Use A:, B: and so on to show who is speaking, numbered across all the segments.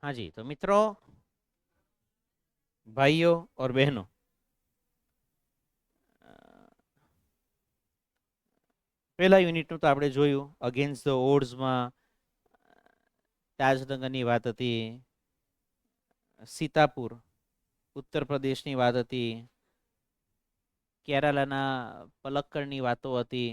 A: हाँ जी, तो मित्रों, भाइयों और बहनों, પહેલા યુનિટનું તો આપણે જોયું. અગેન્સ્ટ ધ ઓડ્સમાં તાજનગરની વાત હતી, સીતાપુર ઉત્તર પ્રદેશની વાત હતી, કેરાલાના પલક્કડની વાતો હતી.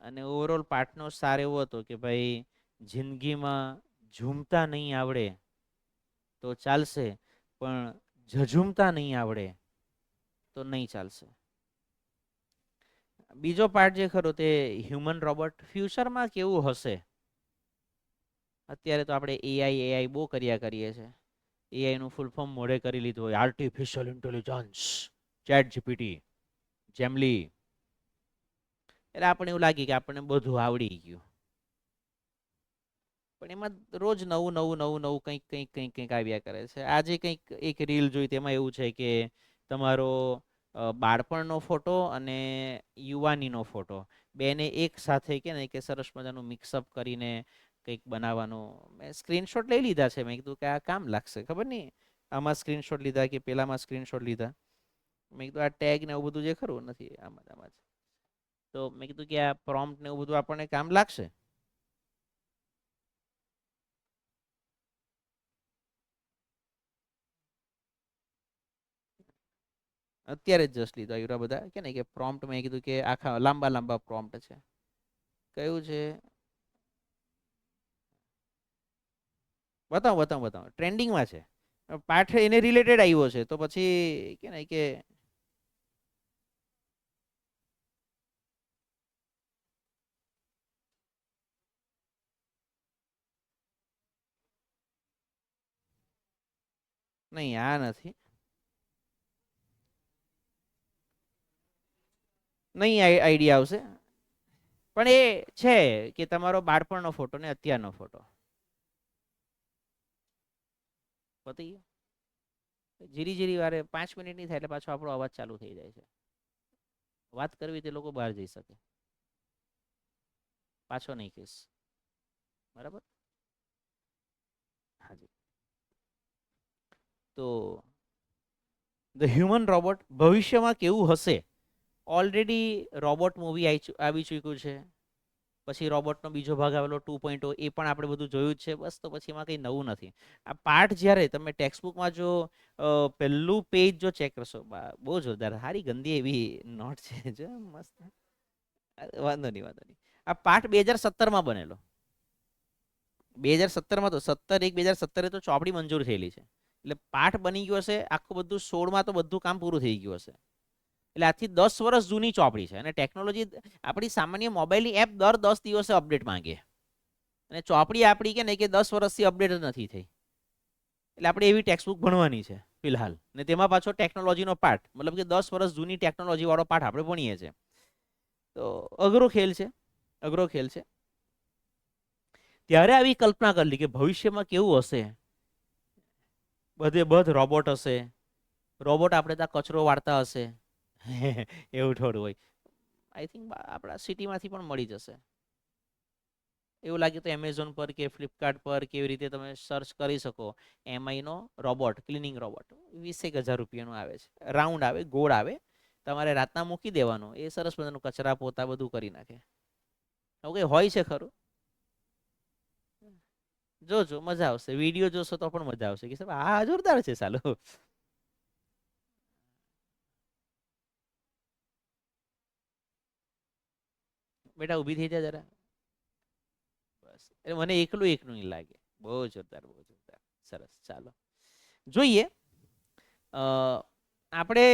A: અને ઓવરઓલ પાઠનો સાર એવો હતો કે ભાઈ, જિંદગીમાં ઝૂમતા નહીં આવડે તો ચાલશે, પણ ઝઝૂમતા નહીં આવડે તો નહીં ચાલશે. બીજો પાર્ટ જે ખરો તે હ્યુમન રોબોટ ફ્યુચરમાં કેવું હશે. અત્યારે તો આપણે એઆઈ બહુ કર્યા કરીએ છીએ. એઆઈ નું ફૂલ ફોર્મ મોડે કરી લીધું હોય, આર્ટિફિશિયલ ઇન્ટેલિજન્સ, ચેટ જીપીટી, જેમલી. એટલે આપણે એવું લાગે કે આપણને બધું આવડી ગયું, પણ એમાં રોજ નવું નવું નવું નવું કંઈક કંઈક કંઈક કંઈક આવ્યા કરે છે. આજે કંઈક એક રીલ જોઈ, તેમાં એવું છે કે તમારો બાળપણનો ફોટો અને યુવાનીનો ફોટો બેને એક સાથે કે ને કે સરસ મજાનું મિક્સઅપ કરીને કંઈક બનાવવાનું. મેં સ્ક્રીનશોટ લઈ લીધા છે. મેં કીધું કે આ કામ લાગશે, ખબર નહીં આમાં સ્ક્રીનશોટ લીધા કે પેલામાં સ્ક્રીનશોટ લીધા. મેં કીધું આ ટેગ ને એવું બધું જે ખરું નથી આમાં જ. તો મેં કીધું કે આ પ્રોમ્પ્ટ ને એવું બધું આપણને કામ લાગશે. અત્યારે જ જસ્ટ લીધો આવ્યા બધા કે ને કે પ્રોમ્પ્ટ. મેં કીધું કે આખા લાંબા લાંબા પ્રોમ્પ્ટ છે. કયું છે? બતાવો બતાવો બતાવો. ટ્રેન્ડિંગમાં છે, પાઠ એને રિલેટેડ આવ્યો છે, તો પછી કે ને કે નહીં આ નથી. નહીં આઈડિયા આવશે. પણ એ છે કે તમારો બાળપણનો ફોટો ને અત્યારનો ફોટો પતી ગયો. જીરી જીરી વારે 5 મિનિટ નહીં થાય એટલે પાછો આપણો અવાજ ચાલુ થઈ જાય છે. વાત કરવી તે લોકો બહાર જઈ શકે, પાછો નહીં કહીશ. બરાબર. હાજી. તો ધ હ્યુમન રોબોટ ભવિષ્યમાં કેવું હશે. ઓલરેડી રોબોટ મૂવી આવી ચૂક્યું છે. પછી રોબોટનો બીજો ભાગ આવેલો 2.0, એ પણ આપણે બધું જોયું જ છે. બસ, તો પછી એમાં કંઈ નવું નથી. આ પાઠ જ્યારે તમે ટેક્સ્ટબુકમાં જો પહેલું પેજ જો ચેક કરશો, બહુ જોરદાર, સારી ગંદી એવી નોટ છે જો, મસ્ત. વાંધો નહીં વાંધો નહીં. આ પાઠ 2017માં બનેલો. 2017માં તો 17/1/2017 તો ચોપડી મંજૂર થયેલી છે. એટલે પાઠ બની ગયો હશે આખું બધું 16માં તો બધું કામ પૂરું થઈ ગયું હશે. એટલે આજથી 10 વર્ષ જૂની ચોપડી છે. અને ટેકનોલોજી, આપણી સામાન્ય મોબાઈલની એપ દર 10 દિવસે અપડેટ માંગે, અને ચોપડી આપણી કે નહીં કે 10 વર્ષથી અપડેટ જ નથી થઈ. એટલે આપણે એવી ટેક્સ્ટબુક ભણવાની છે ફિલહાલ, ને તેમાં પાછો ટેકનોલોજીનો પાઠ, મતલબ કે 10 વર્ષ જૂની ટેકનોલોજી વાળો પાઠ આપણે ભણીએ છીએ. તો અઘરો ખેલ છે, અઘરો ખેલ છે. ત્યારે આવી કલ્પના કરેલી કે ભવિષ્યમાં કેવું હશે. બધે બધ રોબોટ હશે. રોબોટ આપણે ત્યાં કચરો વાળતા હશે. એવું થોડું હોય. આઈ થિંક આપણા સિટીમાંથી પણ મળી જશે. એવું લાગે તો એમેઝોન પર કે ફ્લિપકાર્ટ પર કેવી રીતે તમે સર્ચ કરી શકો. એમઆઈનો રોબોટ, ક્લિનિંગ રોબોટ 20,000 રૂપિયાનું આવે છે. રાઉન્ડ આવે, ગોળ આવે. તમારે રાતના મૂકી દેવાનું, એ સરસ મજાનું કચરા પોતા બધું કરી નાખે. ઓકે, હોય છે ખરું. જોજો મજા આવશે. વિડીયો જોશો તો પણ મજા આવશે કે સાહેબ આ જોરદાર છે સાલું. બેટા ઊભી થઈ જાય જરા. બસ, એટલે મને એકલું એકલું નહીં લાગે. બહુ જોરદાર, બહુ જોરદાર. સરસ, ચાલો જોઈએ. આપણે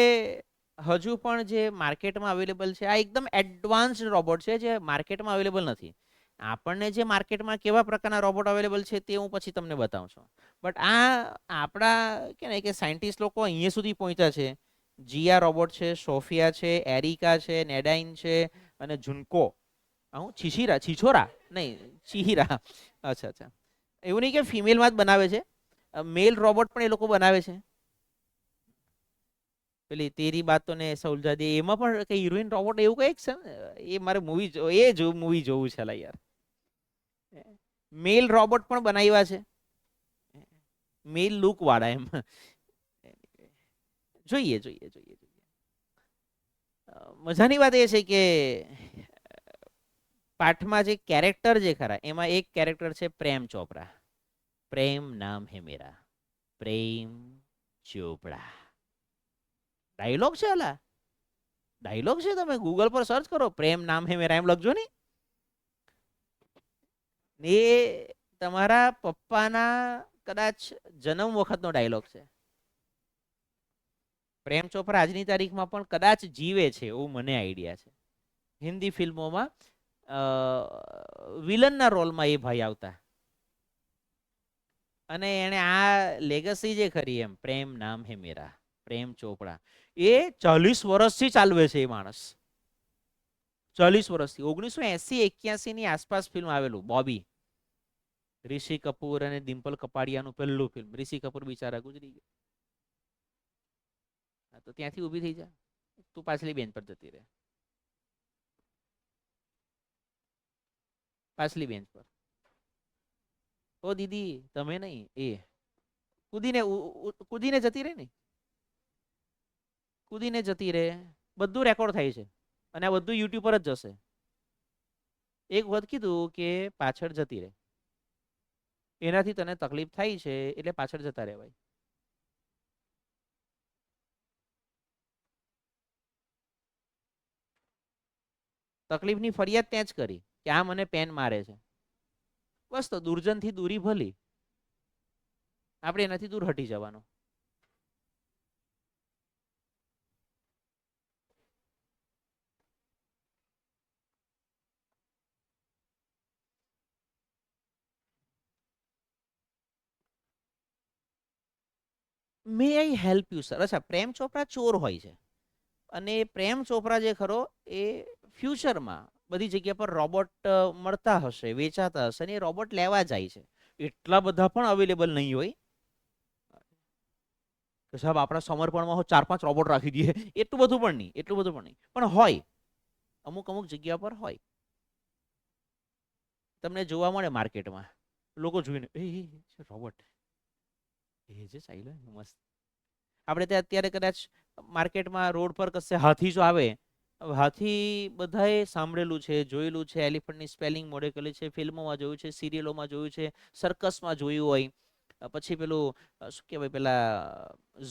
A: હજુ પણ જે માર્કેટમાં અવેલેબલ છે, આ એકદમ એડવાન્સ્ડ રોબોટ છે જે માર્કેટમાં અવેલેબલ નથી. આપણને જે માર્કેટમાં કેવા પ્રકારના રોબોટ અવેલેબલ છે તે હું પછી તમને બતાવું છું. બટ આ આપણા કે ને કે સાયન્ટિસ્ટ લોકો અહીંયા સુધી પહોંચ્યા છે. જીયા રોબોટ છે, સોફિયા છે, એરિકા છે, નેડાઇન છે, અને જુન્કો. હું છીછોરા નહીં, ચિહિરા. અચ્છા અચ્છા. એવું નહીં કે ફિમેલમાં જ બનાવે છે, મેલ રોબોટ પણ એ લોકો બનાવે છે. પેલી તેરી બાતો ને સૌલજા દે, એમાં પણ કઈ હિરોઈન રોબોટ એવું કઈક છે ને. એ મારે મૂવી એ જો મૂવી જોવું છે યાર. મેલ રોબોટ પણ બનાવ્યા છે, મેલ લુક વાળા એમ. જોઈએ જોઈએ જોઈએ જોઈએ. મજાની વાત એ છે કે પાઠમાં જે કેરેક્ટર જે ખરા એમાં એક કેરેક્ટર છે પ્રેમ ચોપરા. પ્રેમ નામ હે મેરા, પ્રેમ ચોપડા. ડાયલોગ છે અલા, ડાયલોગ છે. તમે ગૂગલ પર સર્ચ કરો પ્રેમ નામ હે મેરા એમ લખજો ને. એ તમારા પપ્પાના કદાચ જન્મ વખતનો ડાયલોગ છે. પ્રેમ ચોપરા આજની તારીખમાં પણ કદાચ જીવે છે એવું મને આઈડિયા છે. હિન્દી ફિલ્મોમાં વિલનના રોલમાં એ ભાઈ આવતા. અને એને આ લેગસી જે ખરી એમ પ્રેમ નામ હે મેરા, પ્રેમ ચોપડા, એ 40 વર્ષથી ચાલવે છે એ માણસ. 40 વર્ષથી. 1980-81 ની આસપાસ ફિલ્મ આવેલું બોબી. ઋષિ કપૂર અને ડિમ્પલ કપાડિયાનું પહેલું ફિલ્મ. ઋષિ કપૂર બિચારા ગુજરી ગયા. તો ત્યાંથી ઊભી થઈ જા, તું પાછલી બેન્ચ પર જતી રહે, પાછલી બેન્ચ પર. ઓ દીદી તમે નહીં, એ કૂદીને કૂદીને જતી રહે ને, કૂદીને જતી રહે. બધું રેકોર્ડ થાય છે અને આ બધું યુટ્યુબ પર જ જશે. એક વખત કીધું કે પાછળ જતી રહે, એનાથી તને તકલીફ થાય છે એટલે પાછળ જતા રહેવાય. તકલીફની ફરિયાદ ત્યાં જ કરી કે આ મને પેન મારે છે. બસ તો દુર્જનથી દૂરી ભલી, આપણે એનાથી દૂર હટી જવાનું. મે આઈ હેલ્પ યુ સર. અચ્છા, પ્રેમ ચોપરા ચોર હોય છે અને પ્રેમ ચોપરા જે ખરો એ ફ્યુચરમાં બધી જગ્યા પર રોબોટ મળતા હશે, વેચાતા હશે, અને એ રોબોટ લેવા જાય છે. એટલા બધા પણ અવેલેબલ નહીં હોય કે સાહેબ આપણા સમર્પણમાં 4-5 રોબોટ રાખી દઈએ, એટલું બધું પણ નહીં, એટલું બધું પણ નહીં, પણ હોય અમુક અમુક જગ્યા પર હોય. તમને જોવા મળે માર્કેટમાં, લોકો જોઈને રોબોટ એ જે ચાલ્યો મસ્ત. આપણે ત્યાં અત્યારે કદાચ માર્કેટમાં રોડ પર કશે હાથી જો આવે, હાથી બધાએ સાંભળેલું છે, જોયેલું છે, એલિફન્ટની સ્પેલિંગ મોઢે કરેલી છે, ફિલ્મોમાં જોયું છે, સિરિયલોમાં જોયું છે, સર્કસમાં જોયું હોય. પછી પેલું શું કહેવાય, પેલા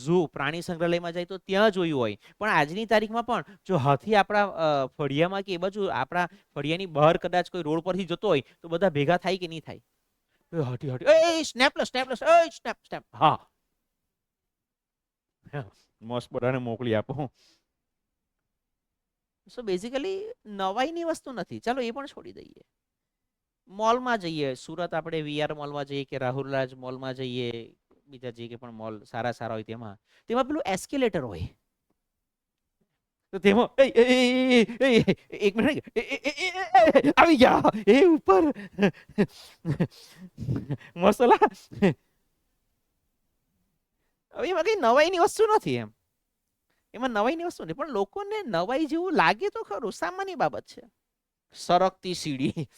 A: ઝૂ પ્રાણી સંગ્રહાલયમાં જાય તો ત્યાં જોયું હોય. પણ આજની તારીખમાં પણ જો હાથી આપણા ફળિયામાં કે એ બાજુ આપણા ફળિયાની બહાર કદાચ કોઈ રોડ પરથી જતો હોય તો બધા ભેગા થાય કે નહીં થાય? હાથી હાથી એ સ્નેપલેસ સ્નેપલેસ એ સ્નેપ સ્નેપ. હા મસ્ત બધાને મોકલી આપો. સો બેઝિકલી નવાઈની વસ્તુ નથી. ચાલો એ પણ છોડી દઈએ. મોલમાં જઈએ, સુરત આપણે વીઆર મોલમાં જઈએ કે રાહુલરાજ મોલમાં જઈએ, બીજા જે કે પણ મોલ સારા સારા હોય તેમાં તેમાં પેલું એસ્કેલેટર હોય. તો તેમાં એક મિનિટ આવી ગયા એ ઉપર મસલા. હવે એમાં કઈ નવાઈની વસ્તુ નથી એમ, એમાં નવાઈની વસ્તુ નથી, પણ લોકોને નવાઈ જેવું લાગે તો ખરું, સામાન્ય બાબત છે. સરકતી સીડી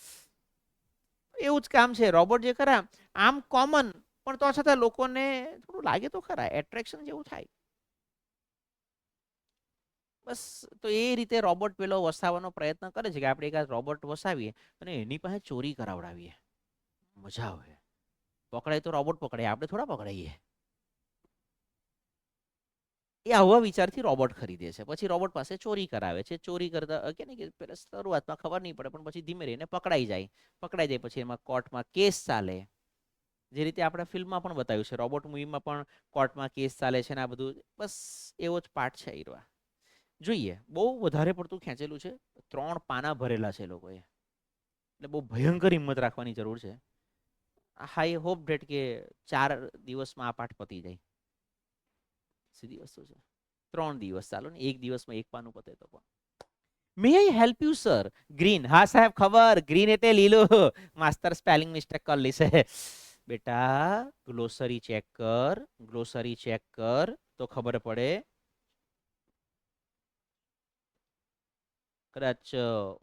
A: એવું જ કામ છે. રોબોટ જે ખરા આમ કોમન, પણ તો છતાં લોકોને થોડું લાગે તો ખરા, એટ્રેક્શન જેવું થાય. બસ તો એ રીતે રોબોટ પેલો વસાવવાનો પ્રયત્ન કરે છે કે આપણે એક રોબોટ વસાવીએ અને એની પાસે ચોરી કરાવડાવીએ, મજા આવે. પકડાય તો રોબોટ પકડાય, આપણે થોડા પકડાઈએ. એ આવા વિચારથી રોબોટ ખરીદે છે, પછી રોબોટ પાસે ચોરી કરાવે છે. ચોરી કરતા કે ને કે પેલા શરૂઆતમાં ખબર નહીં પડે, પણ પછી ધીમે રહીને પકડાઈ જાય. પકડાઈ જાય પછી એમાં કોર્ટમાં કેસ ચાલે, જે રીતે આપણે ફિલ્મમાં પણ બતાવ્યું છે, રોબોટ મૂવીમાં પણ કોર્ટમાં કેસ ચાલે છે ને આ બધું. બસ એવો જ પાઠ છે. ઈરવા જોઈએ, બહુ વધારે પડતું ખેંચેલું છે. 3 પાના ભરેલા છે લોકોએ, એટલે બહુ ભયંકર હિંમત રાખવાની જરૂર છે. આઈ હોપ ડેટ કે 4 દિવસમાં આ પાઠ પતી જાય. સીધી વસ્તુ છે. 3 દિવસ ચાલો ને, એક દિવસમાં એક પાનું પતે તો પણ. May I help you sir? Green, હા સાહેબ ખબર, ગ્રીન એટલે લીલું. માસ્ટર સ્પેલિંગ મિસ્ટેક કરી છે બેટા. ગ્લોસરી ચેક કર, ગ્લોસરી ચેક કર તો ખબર પડે. કદાચ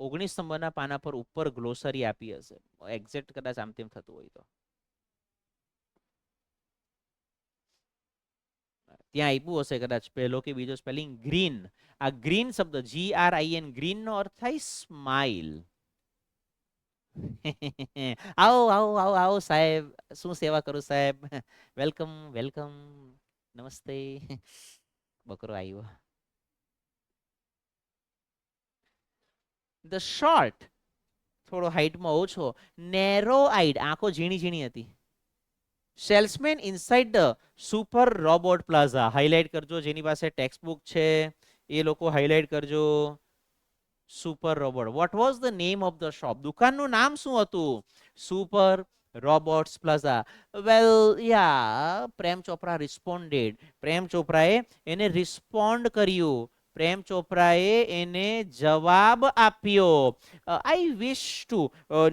A: 19 નંબરના પાના પર ઉપર ગ્લોસરી આપી હશે, એક્ઝેક્ટ કદાચ આમ તેમ થતું હોય તો. ત્યાં આપ્યું હશે કદાચ પહેલો કે બીજો સ્પેલિંગ ગ્રીન. આ ગ્રીન શબ્દ GRIN, ગ્રીન નો અર્થ થાય સ્માઇલ. આવો આવો આવો આવો સાહેબ, શું સેવા કરું સાહેબ? વેલકમ વેલકમ, નમસ્તે. બકરો આવ્યો. ધ શોર્ટ, થોડો હાઈટમાં ઓછો, નેરો આઈડ, આંખો ઝીણી ઝીણી હતી. Salesman inside the super robot plaza, highlight કરજો જેની પાસે ટેક્સ્ટ બુક છે એ લોકો હાઇલાઇટ કરજો. Super robot, what was the name of the shop, દુકાનનું નામ શું હતું? Super robots plaza. Well ya, Prem Chopra responded, Prem ચોપરાએ એને રિસ્પોન્ડ કર્યું, પ્રેમ ચોપરાએ એને જવાબ આપ્યો. આઈ વિશ ટુ,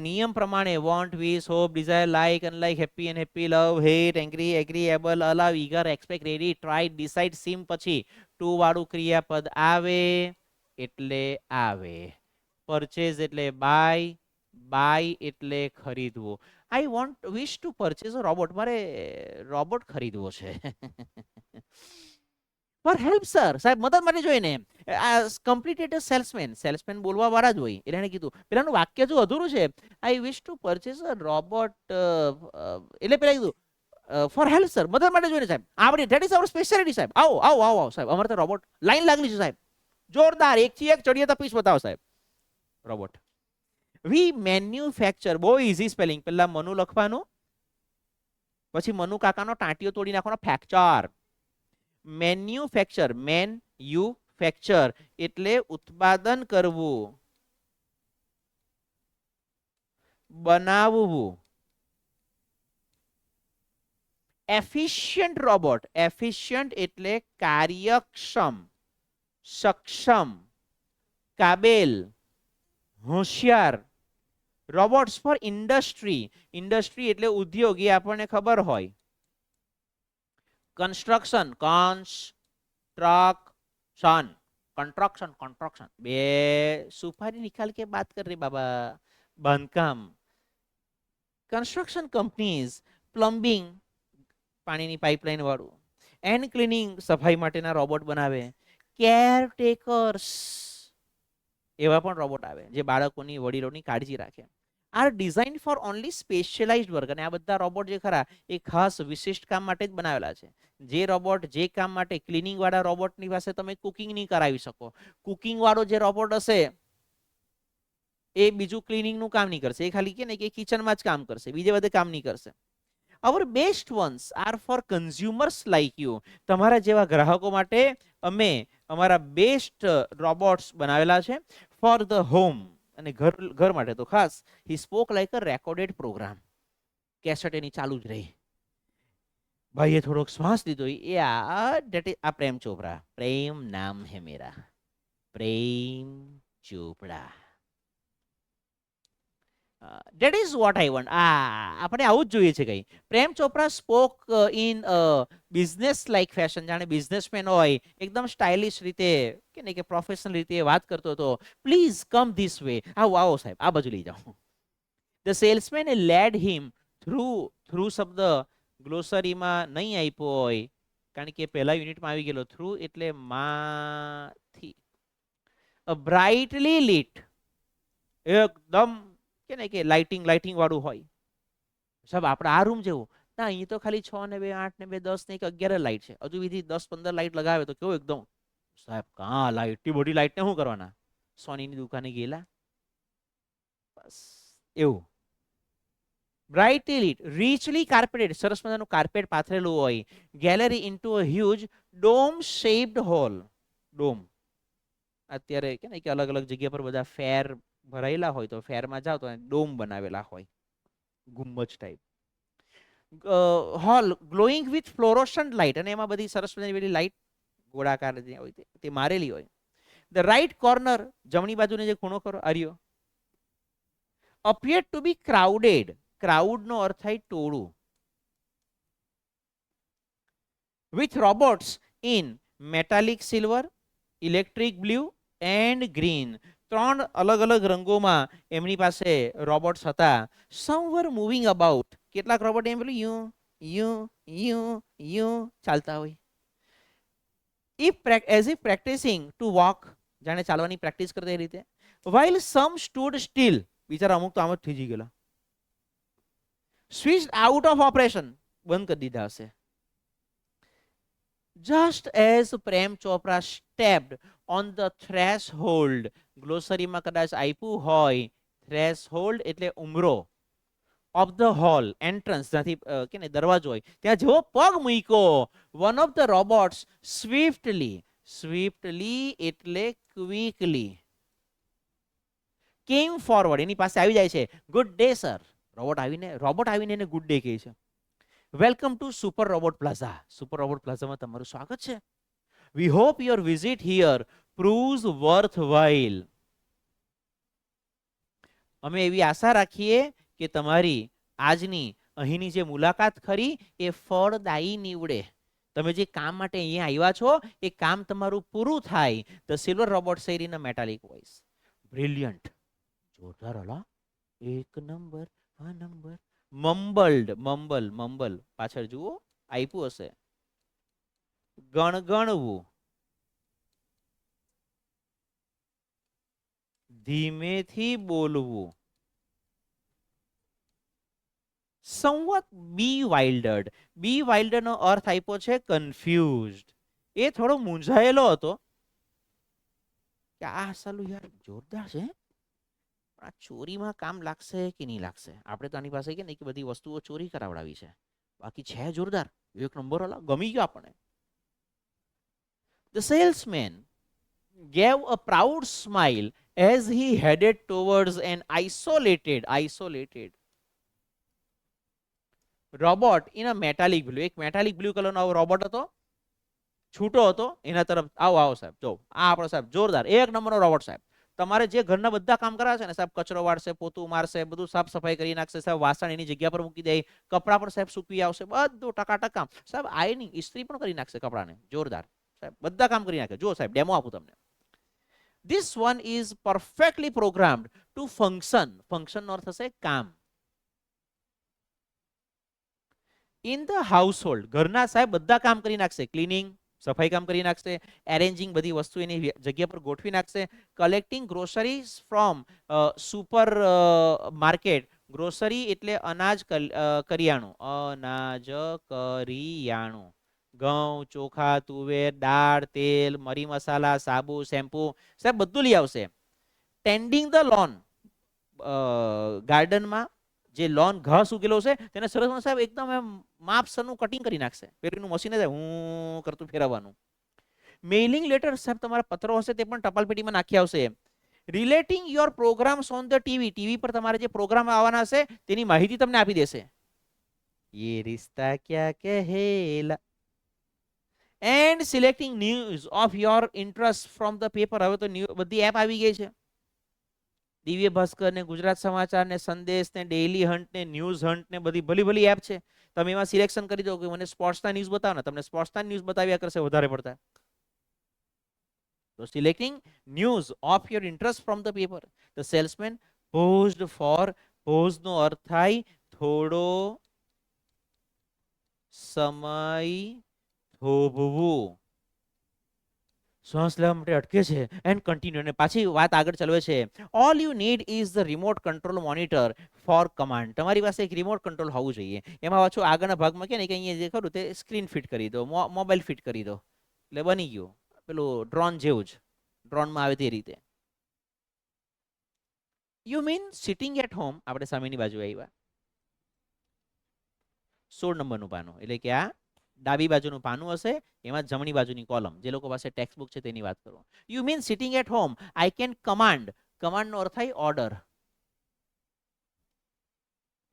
A: નિયમ પ્રમાણે want, wish, hope, desire, like, unlike, happy and happy, love, hate, angry, agree, able, allow, eager, expect, ready, try, decide, seem પછી ટુ વાળું ક્રિયાપદ આવે એટલે આવે. પરચેઝ એટલે બાય, બાય એટલે ખરીદવું. I want wish to purchase a robot, મારે રોબોટ ખરીદવો છે. ફોર હેલ્પ સર, સાહેબ મદદ માટે જોઈને. કમ્પ્લીટેડ સેલ્સમેન, સેલ્સમેન બોલવા વાળા જ હોય એટલે એને કીધું. પેલાનું વાક્ય જો અધૂરું છે, I wish to purchase a robot, એટલે પેલા કીધું ફોર હેલ્પ સર, મદદ માટે જોઈને સાહેબ. આપણી ધેટ ઇઝ અવર સ્પેશિયાલિટી સાહેબ. આવો આવો આવો આવો સાહેબ, અમારે તો રોબોટ લાઈન લાગેલી છે સાહેબ. જોરદાર, એકથી એક ચડીએ તો પીસ બતાવો સાહેબ. રોબોટ. વી મેન્યુફેક્ચર, બહુ ઇઝી સ્પેલિંગ, પેલા મનુ લખવાનું, પછી મનુ કાકાનો ટાંટિયો તોડી નાખવાનો, fracture. Manufacture, man you fracture એટલે ઉત્પાદન કરવું, બનાવવું. એફિશિયન્ટ રોબોટ, એફિશિયન્ટ એટલે કાર્યક્ષમ, સક્ષમ, કાબેલ, હોશિયાર. રોબોટ્સ ફોર ઇન્ડસ્ટ્રી, ઇન્ડસ્ટ્રી એટલે ઉદ્યોગ, એ આપણને ખબર હોય. કન્સ્ટ્રક્શન, कंस्ट्रक्शन, कंस्ट्रक्शन, कंस्ट्रक्शन, बे सुपारी निकाल के बात कर रही बाबा. बांधकाम. कंस्ट्रक्शन कंपनीज, प्लम्बिंग, પાણીની પાઇપલાઇન વાળું. એન્ડ ક્લીનિંગ, સફાઈ માટેના રોબોટ બનાવે. કેરટેકર્સ, એવા પણ રોબોટ આવે જે બાળકોની વડીલોની કાળજી રાખે. Are design for only specialised work, અને આ બધા રોબોટ જે ખરા એ ખાસ વિશિષ્ટ કામ માટે જ બનાવેલા છે. જે રોબોટ જે કામ માટે, ક્લિનિંગ વાળા રોબોટની પાસે તમે કુકિંગ નહીં કરાવી શકો. કુકિંગ વાળો જે રોબોટ હશે એ બીજું ક્લિનિંગનું કામ નહીં કરશે, એ ખાલી કે ને કે કિચનમાં જ કામ કરશે, બીજે બધે કામ નહીં કરશે. our best ones are for consumers like you, તમારા જેવા ગ્રાહકો માટે અમે અમારા બેસ્ટ રોબોટ્સ બનાવેલા છે. ફોર ધ હોમ, અને ઘર ઘર માટે તો ખાસ. He spoke like a recorded program, cassette એની ચાલુ જ રહી. ભાઈએ થોડોક શ્વાસ લીધો. એ આ પ્રેમ ચોપરા, પ્રેમ નામ હે મેરા, પ્રેમ ચોપડા. That is what I want. આપણે આવું જ જોઈએ છે કઈ. Prem Chopra spoke in business like fashion, જાણે બિઝનેસમેન હોય, એકદમ સ્ટાઇલિશ રીતે કે નહીં કે પ્રોફેશનલ રીતે વાત કરતો હતો. પ્લીઝ કમ ધીસ વે, આવો આવો સાહેબ, આ બાજુ લઈ જાઓ. The salesman lead him through, through શબ્દ ગ્લોસરીમાં નહીં આપ્યો હોય કારણ કે પહેલા યુનિટમાં આવી ગયેલો. થ્રુ એટલે માંથી. બ્રાઇટલી લીટ, એકદમ કે ને કે લાઇટિંગ લાઇટિંગ વાળું હોય. સાહેબ આપણે આ રૂમ જેવું ના, અહીં તો ખાલી 6 ને 2 8 ને 2 10 ને 11 લાઇટ છે. હજુ બીજી 10 15 લાઇટ લગાવે તો કેવું એકદમ. સાહેબ કાં લાઇટ, એટલી બધી લાઇટ ને શું કરવાના? સોનીની દુકાને ગયેલા બસ એવું. બ્રાઇટલી લીટ, રીચલી કાર્પેટેડ, સરસ મજાનું કાર્પેટ પાથરેલું હોય. Gallery into a huge dome shaped hall, dome. અત્યારે કે ને કે અલગ અલગ જગ્યા પર બધા ફેર ભરાયેલા હોય તો ફેરમાં જાવ તો ડોમ બનાવેલા હોય, ગુંબજ type. Hall glowing with fluorescent light, અને એમાં બધી સરસ મજાની બધી લાઇટ ગોળાકાર જે હોય તે મારેલી હોય. ધ રાઇટ કોર્નર, જમણી બાજુને જે ખૂણો કરો આર્યો. અપિયર ટુ બી ક્રાઉડેડ, ક્રાઉડ નો અર્થ થાય ટોળું. With robots in metallic silver, electric blue and green, ત્રણ અલગ અલગ રંગોમાં એમની પાસે રોબોટ્સ હતા. સમ વર મૂવિંગ અબાઉટ. કેટલાક રોબોટ એમ પેલું યુ યુ યુ યુ ચાલતા હોય. As if practising two walk, જાણે ચાલવાની પ્રેક્ટિસ કરતા એ રીતે. while some stood still, બિચારા અમુક તો આમ જ થઈ ગયેલા. switched out of operation, બંધ કરી દીધા હશે. just as Prem Chopra stepped on the threshold, ગ્લોસરીમાં કદાચ આપ્યું હોય threshold એટલે ઉમરો, of the hall entrance, ત્યાંથી કે ને દરવાજો હોય ત્યાં જેવો પગ મૂક્યો, one of the robots swiftly, swiftly એટલે ક્વિકલી, came forward, એની પાસે આવી જાય છે. Good day sir. રોબોટ આવીને એને ગુડ ડે કહે છે. Welcome to super robot plaza. Super robot પ્લાઝામાં તમારું સ્વાગત છે. We hope your visit here proves worthwhile. અમે એવી આશા રાખીએ કે તમારી આજની અહીંની જે મુલાકાત ખરી એ ફળદાયી નીવડે. તમે જે કામ માટે અહીંયા આવ્યા છો એ કામ તમારું પૂરું થાય. The silver robot sad in a metallic voice. Brilliant. જોરદાર હલા. એક નંબર, આ નંબર. મમ્બલ પાછળ જુઓ આપ્યું હશે. ગણગણવું, ધીમેથી બોલવું. somewhat bewildered. bewildered નો અર્થ આપ્યો છે કન્ફ્યુઝડ. એ થોડો મૂંઝાયેલો હતો કે આ સાલું યાર જોરદાર છે, આ ચોરીમાં કામ લાગશે કે નહીં લાગશે. આપણે તો આની પાસે કે નહીં કે બધી વસ્તુઓ ચોરી કરાવડાવી છે, બાકી છે જોરદાર, એક નંબર હલા, ગમી ગયો આપણને. The salesman gave a proud smile as he headed towards an isolated robot in a metallic blue. એક મેટાલિક બ્લુ કલરનો રોબોટ હતો, છૂટો હતો, એના તરફ આવો સાહેબ. જો આ આપણો સાહેબ જોરદાર એક નંબરનો રોબોટ સાહેબ. તમારે જે ઘરના બધા કામ કરાવે છે ને સાહેબ, કચરો વાળશે, પોતું મારશે, બધું સાફ સફાઈ કરી નાખશે સાહેબ, વાસણ એની જગ્યા પર મૂકી દે, કપડા પણ સાહેબ સૂકવી આવશે, બધું ટકાટક કામ સાહેબ. આયની ઇસ્ત્રી પણ કરી નાખશે કપડાને, જોરદાર સાહેબ, બધા કામ કરી નાખે. જો સાહેબ ડેમો આપું તમને. This one is perfectly programmed to function. Function નો અર્થ થશે કામ. In the household, ઘરના સાહેબ બધા કામ કરી નાખશે, ક્લીનિંગ સફાઈ કામ કરી નાખશે, એરેન્જિંગ બધી વસ્તુ એની જગ્યા પર ગોઠવી નાખશે, collecting groceries from super market. Grocery એટલે અનાજ કરિયાણું, અનાજ કરિયાણું, ઘઉં, ચોખા, તુવેર, દાળ, તેલ, મરી મસાલા, સાબુ, શેમ્પુ સાહેબ બધું લઈ આવશે. ટેન્ડિંગ ધ લોન, ગાર્ડનમાં જે લોન ઘાસ ઉગેલો છે તેને સરસ સાહેબ એકદમ એમ માપસરનું કટિંગ કરી નાખશે. પેલીનું મશીન જાય હું કરતું ફેરવવાનું. મેઇલિંગ લેટર સાહેબ તમારા પત્રો હશે તે પણ ટપાલ પેટીમાં નાખી આવશે. Relating your programmes on the TV, TV પર તમારે જે પ્રોગ્રામ આવવાના હશે તેની માહિતી તમને આપી દેશે. યે રિશ્તા ક્યા કહેલા. And selecting news of your interest from the paper. હવે તો બધી એપ આવી ગઈ છે, દિવ્ય ભાસ્કર ને, ગુજરાત સમાચાર ને, સંદેશ ને, ડેઇલી હન્ટ ને, ન્યૂઝ હન્ટ ને, બધી ભલી એપ છે. તમે એમાં સિલેક્શન કરી દો કે મને સ્પોર્ટ્સના ન્યૂઝ બતાવો ને, તમને સ્પોર્ટ્સના ન્યૂઝ બતાવ્યા કરશે વધારે પડતા. તો selecting news of your interest from the paper. The salesman paused for, pause નો અર્થ થાય થોડો સમય થોભવું. શ્વાસ લેવા માટે અટકે છે એન્ડ કન્ટિન્યુ, અને પાછી વાત આગળ ચલવે છે. All you need is the remote control monitor for command. તમારી પાસે એક રિમોટ કંટ્રોલ હોવું જોઈએ. એમાં પાછું આગળના ભાગમાં કે ને કે અહીંયા જે ખરું તે સ્ક્રીન ફિટ કરી દો, મોબાઈલ ફિટ કરી દો એટલે બની ગયું, પેલું ડ્રોન જેવું જ, ડ્રોનમાં આવે તે રીતે. You mean sitting at home. આપણે સામેની બાજુ આવ્યા, 16 નંબરનું પાનું, એટલે કે આ ડાબી બાજુનું પાનું હશે, એમાં જમણી બાજુની કોલમ. જે લોકો પાસે ટેક્સ્ટ બુક છે તેની વાત કરો. You mean sitting at home I can command. Command નો અર્થ થાય ઓર્ડર,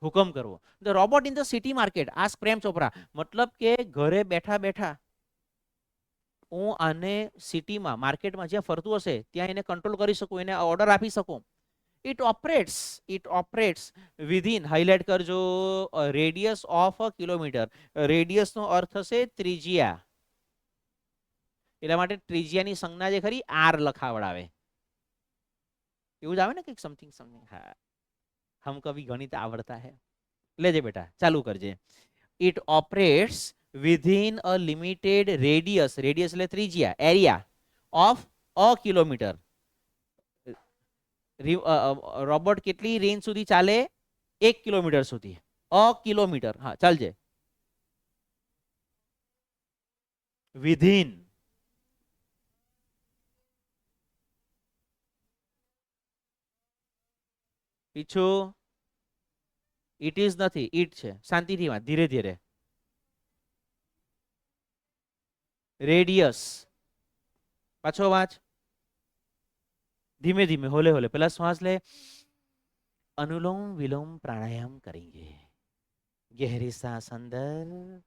A: હુકમ કરવો. The robot in the city market ask Prem Chopra. મતલબ કે ઘરે બેઠા બેઠા હું આને સિટીમાં, માર્કેટમાં જ્યાં ફરતું હશે ત્યાં એને કંટ્રોલ કરી શકું, એને ઓર્ડર આપી શકું. It operates within, હાઇલાઇટ કરજો, radius of a kilometre. Radius નો અર્થ થશે ત્રિજ્યા, એટલા માટે ત્રિજ્યાની સંજ્ઞા જે ખરી આર લખાવડાવે. એવું જ આવે ને કંઈક સમથિંગ સમથિંગ. હા, હમ કભી ગણિત આવડતા હે. લેજે બેટા, ચાલુ કરજે. It operates within a limited radius, radius એટલે ત્રિજ્યા, area of a kilometre. Robot કેટલી રેન્જ સુધી ચાલે? 1 કિલોમીટર સુધી. અ કિલોમીટર, હા ચાલજે. વિધિન. પીછું. ઇટ ઇઝ નથી, ઇટ છે. શાંતિથી વાંચ, ધીરે ધીરે. રેડિયસ. પાછો વાંચ. ધીમે ધીમે, હોલે હોલે. પેલા શ્વાસ લે. अनुलोम विलोम प्राणायाम करेंगे. गहरी सांस अंदर,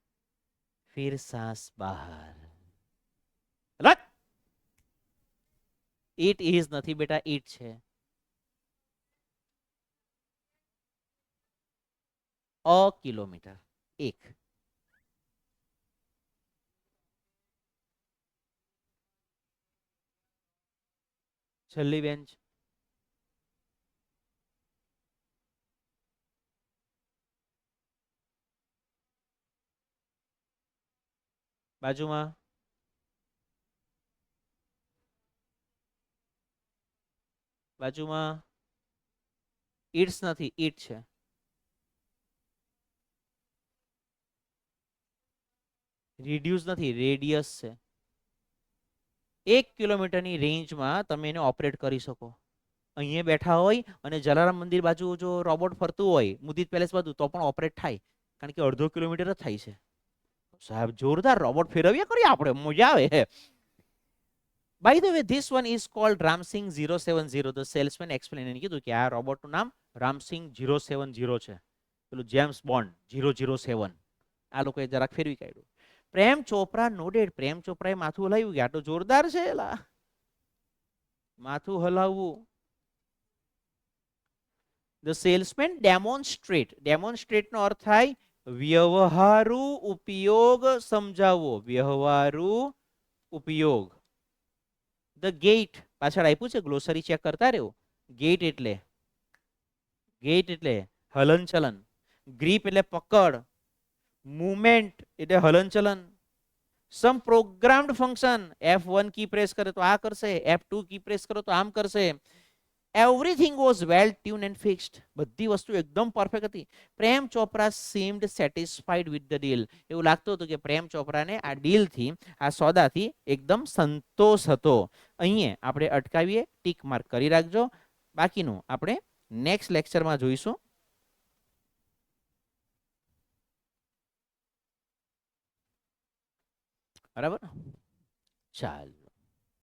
A: फिर सांस बाहर. लग. इट इज નથી બેટા, ઇટ છે. અ કિલોમીટર, 1. છેલ્લી બેન્ચ. બાજુમાં. બાજુમાં. ઇટ્સ નથી, ઇટ છે. રિડ્યુસ નથી, રેડિયસ છે. 1 કિલોમીટરની રેન્જમાં તમે એને ઓપરેટ કરી શકો. અહીંયા બેઠા હોય અને જલારામ મંદિર બાજુ જો રોબોટ ફરતું હોય, મુદિત પેલેસ બાજુ, તો પણ ઓપરેટ થાય. કારણ કે અડધો કિલોમીટર જ થાય છે. સાહેબ જોરદાર રોબોટ ફેરવ્યા કરીએ આપણે, મજા આવે. By the way, this one is called Ramsingh 070. The salesman explain. એને કીધું કે આ રોબોટનું નામ રામસિંગ 070 છે. પેલું જેમ્સ બોન્ડ 007. આ લોકોએ જરાક ફેરવી કાઢ્યું. પ્રેમ ચોપરા નોડેડ. પ્રેમ ચોપરાએ માથું હલાવ્યું કે આ તો જોરદાર છે. એલા માથું હલાવવું. The salesman demonstrate. ડેમોન્સ્ટ્રેટ નો અર્થ થાય વ્યવહારુ ઉપયોગ સમજાવવો. વ્યવહારુ ઉપયોગ. ધ ગેટ પાછળ આપ્યું છે, ગ્લોસરી ચેક કરતા રહ્યો. ગેટ એટલે હલનચલન. ગ્રીપ એટલે પકડ. મુવમેન્ટ એટલે હલનચલન. Some programmed function. F1 key press કરે તો આ કરશે, F2 કી પ્રેસ કરો તો આમ કરશે. Everything was well tuned and fixed. બધી વસ્તુ એકદમ પરફેક્ટ હતી. Prem Chopra seemed satisfied with the deal. એવું લાગતું હતું કે પ્રેમ ચોપરાને આ ડીલથી, આ સોદાથી એકદમ સંતોષ હતો. અહીંયા આપણે અટકાવીએ, ટીક માર્ક કરી રાખજો. બાકીનું આપણે નેક્સ્ટ લેક્ચરમાં જોઈશું. બરાબર, ચાલ.